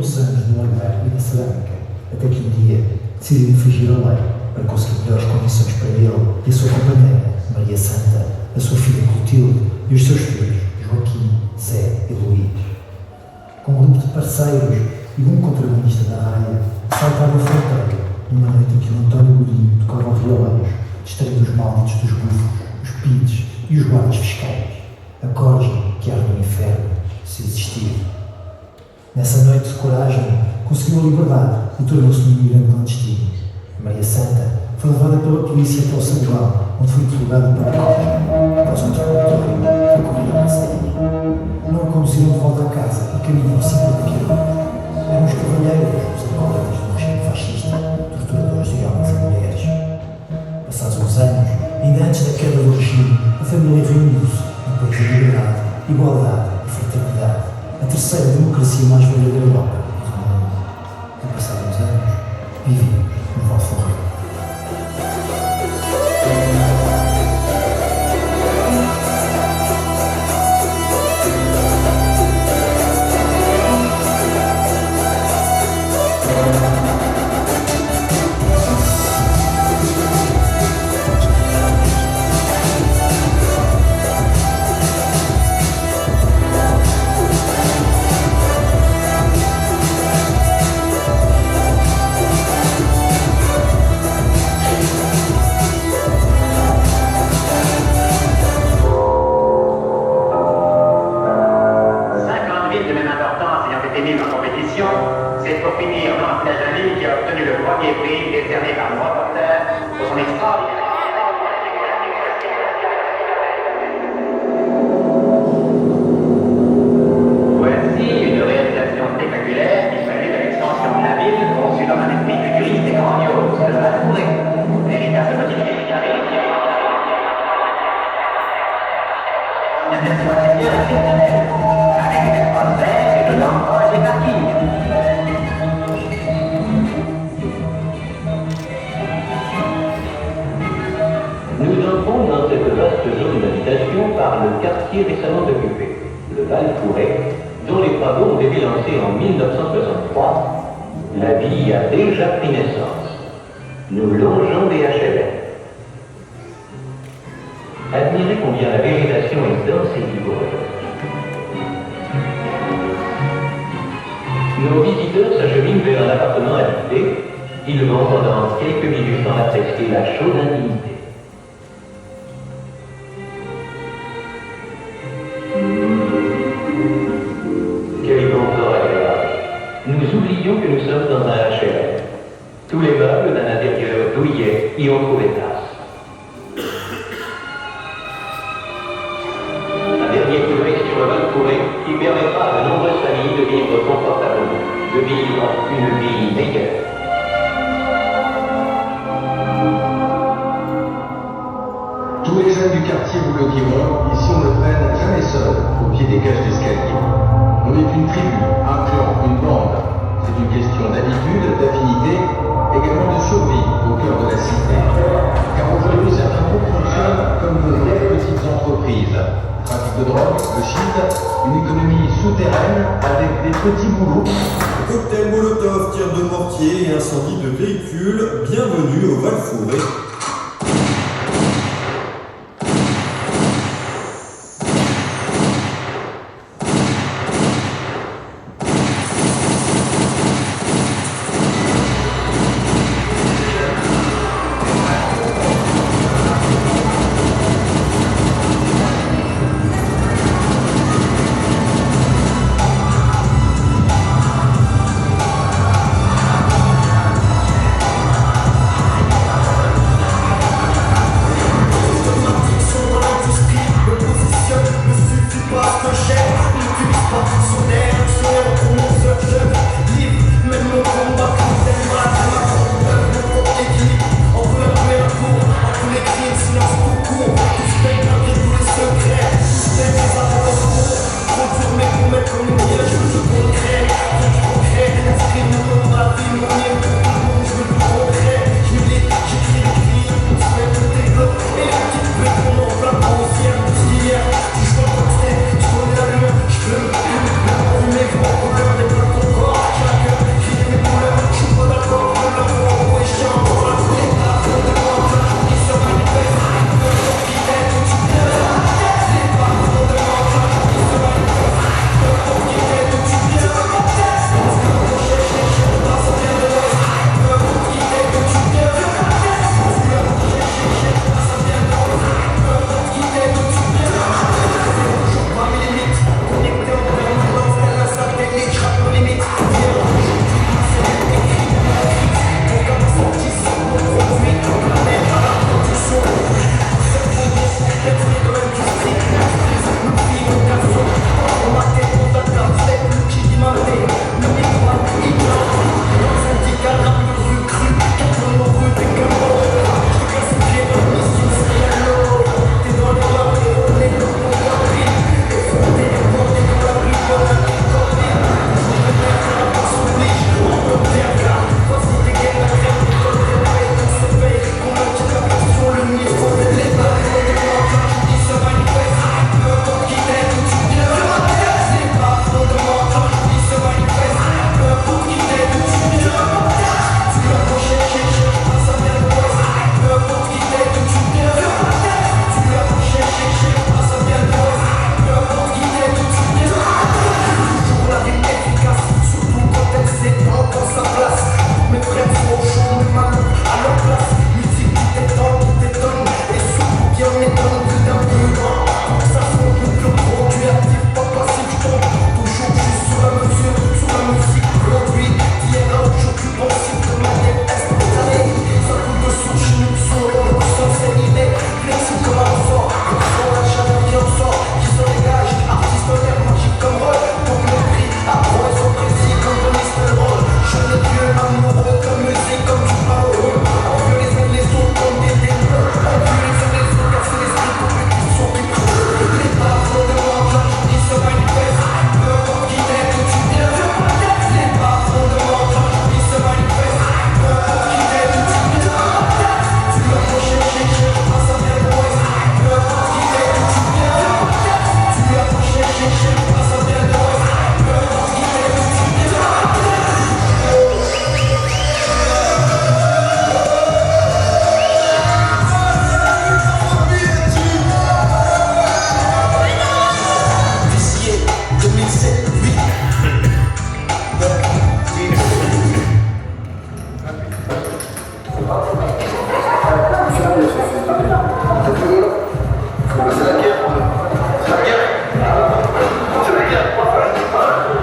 muitos anos no olhar e na cerâmica, até que um dia decidiu infringir a lei para conseguir melhores condições para ele e a sua companheira, Maria Santa, a sua filha Clotilde e os seus filhos, Joaquim, Zé e Luís. Com um grupo de parceiros e um contrabandista da raia, saltaram a fronteira numa noite em que o António Godinho tocava violeiros, distraindo os malditos dos bufos, os pides e os guardas fiscais. A corja que arde no inferno, se existir. Nessa noite de coragem, conseguiu a liberdade e tornou-se um imigrante clandestino. Maria Santa foi levada pela polícia até ao Saguão, onde foi interrogada por corja. Após um interrogatório, foi corrida à saída. Não a conduziram de volta a casa e caminham 50 quilómetros. Eram os cavalheiros, os alcoólatras do regime fascista, torturadores de homens e mulheres. Passados uns anos, ainda antes da queda do regime, a família reuniu-se no país da liberdade, igualdade e fraternidade, a terceira democracia mais velha da Europa e do mundo. E passados uns anos, vivíamos no Val Forré. C'est pour finir Blanche Jolie qui a obtenu le premier prix décerné par le reporter pour son extraordinaire. Voici une réalisation spectaculaire qui traduit de l'extension de la ville conçue dans un esprit futuriste et grandiose de la forêt. Véritable mobilier carré. Une version intérieure exceptionnelle, avec des espaces verts et de l'emploi des parkings. Nous entrons dans cette vaste zone d'habitation par le quartier récemment occupé, le Val-Fourret, dont les travaux ont été lancés en 1963. La vie a déjà pris naissance. Nous longeons des HLM. Admirez combien la végétation est dense et vigoureuse. Nos visiteurs s'acheminent vers un appartement habité. Ils vont pendant quelques minutes en apprécier la chaude intimité. Quel confort agréable. Nous oublions que nous sommes dans un HLM. Tous les meubles d'un intérieur douillet y ont trouvé place. Un dernier coup d'œil sur le Val-Fourret qui permettra à de nombreuses familles de vivre confortablement, de vivre une vie meilleure. Tous les jeunes du quartier vous le diront, ici on ne traîne jamais seul au pied des cages d'escalier. On est une tribu, un clan, une bande. C'est une question d'habitude, d'affinité, également de survie au cœur de la cité. Car aujourd'hui certains groupes fonctionnent comme de vraies petites entreprises. Trafic de drogue, le shit, une économie souterraine avec des petits boulots. Cocktail Molotov, tir de mortier et incendie de véhicules, bienvenue au Val-Fourret. Ce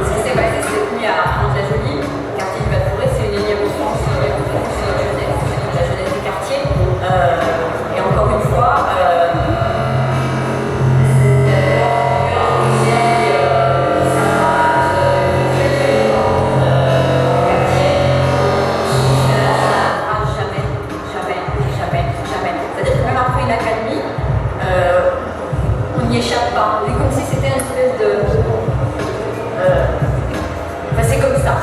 qui s'est passé cette nuit à Armand-la-Jolie, quartier du Val-Fouré, c'est une énième offense de la jeunesse du quartier. Et encore une fois, jamais. C'est-à-dire que même après une accalmie, on n'y échappe pas. C'est comme si c'était une espèce de... Enfin, c'est comme ça.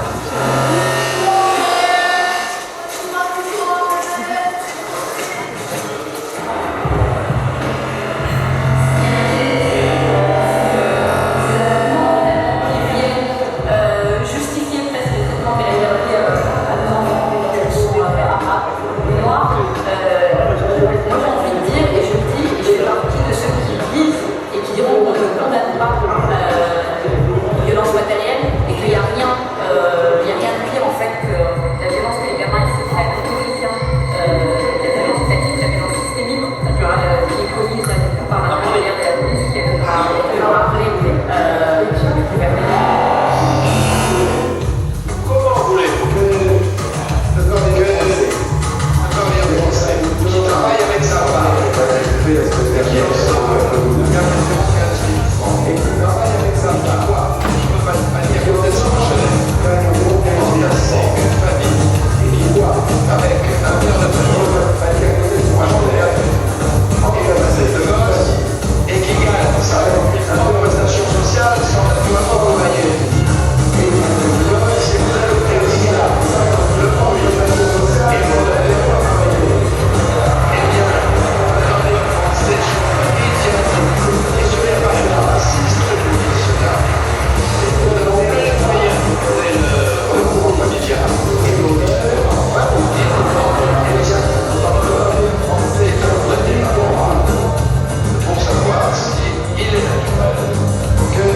Justifier presque le traitement qu'elle a réservé à nos enfants qui sont arabes ou noirs. Moi j'ai envie de dire, et je le dis, et je fais partie de ceux qui disent et qui diront qu'on ne condamne pas les violences matérielles et qu'il n'y a rien de pire en fait que la violence que les gamins se font autoritaire, la violence étatique, la violence systémique qui est commise par la police qui a rappelé le gouvernement. Comment voulez-vous que le Conseil qui travaille avec sa part, qui est au centre de 415 francs et qui travaille avec sa part, je ne peux pas dire que c'est son chemin, remplacer une famille qui voit avec un père de famille, à côté de 3 journées, et c'est de gosse, et qui gagne sa prestation sociale sans la travailler. Et le gosse, c'est vous avez le président, le premier social, et vous allez pas travailler. Eh bien, attendez, c'est sur la et je vais pas être raciste, je vous dis cela. Nous avons plein de moyens de trouver le recours familial et nos différents familles. Et les Français sont indépendants pour savoir s'il est naturel que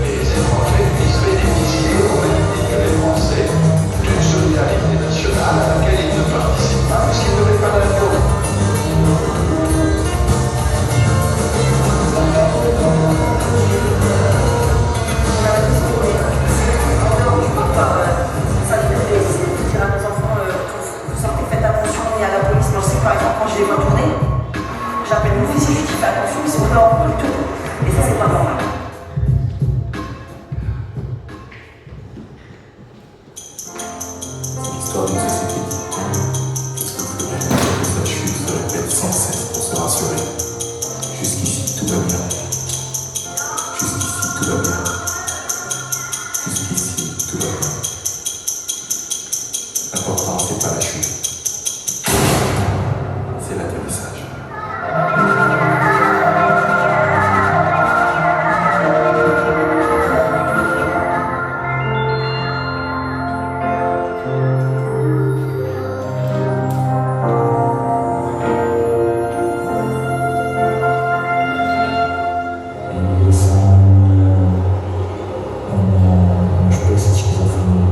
les étrangers puissent bénéficier, au même titre que les Français, d'une solidarité nationale à laquelle ils ne participent pas parce qu'ils ne paient pas d'impôts. Faites attention à la police, mais on sait que par exemple quand je les vois tourner, j'appelle mon fils et je lui dis fais attention, ils sont dehors du tout. Et ça c'est pas normal. C'est l'histoire d'une société qui tient. Qu'est-ce que vous devez faire que sa chute se répète sans cesse pour se rassurer. Jusqu'ici tout va bien. Jusqu'ici tout va bien. Jusqu'ici tout va bien. L'important c'est pas la chute. C'est l'atterrissage. Uma espécie de esquizofrenia.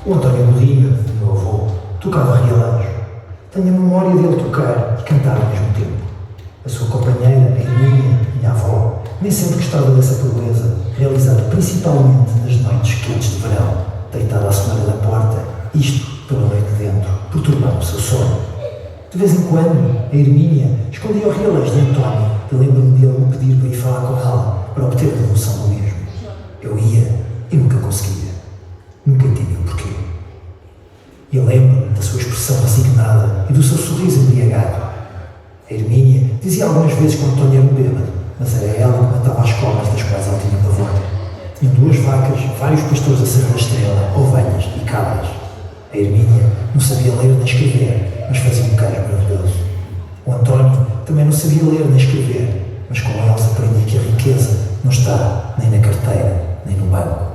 O António Godinho, meu avô, tocava realejo. Tenho a memória dele tocar e cantar ao mesmo tempo. A sua companheira, a Hermínia, minha avó, nem sempre gostava dessa proeza, realizada principalmente nas noites quentes de verão, deitada à soleira da porta, isto pela noite de dentro, perturbando o seu sono. De vez em quando, a Hermínia escondia o realejo de António e lembro-me dele me pedir para ir falar com ela para obter a devolução do mesmo. Eu ia e nunca conseguia. Nunca entendi o porquê. E lembro-me da sua expressão resignada e do seu sorriso embriagado. A Hermínia dizia algumas vezes que o António era um bêbado, mas era ela que matava as cobras das quais ela tinha pavor. Tinham 2 vacas, vários pastores a Serra da Estrela, ovelhas e cabras. A Hermínia não sabia ler nem escrever, mas fazia um queijo maravilhoso. O António também não sabia ler nem escrever, mas com eles aprendi que a riqueza não está nem na carteira, nem no banco.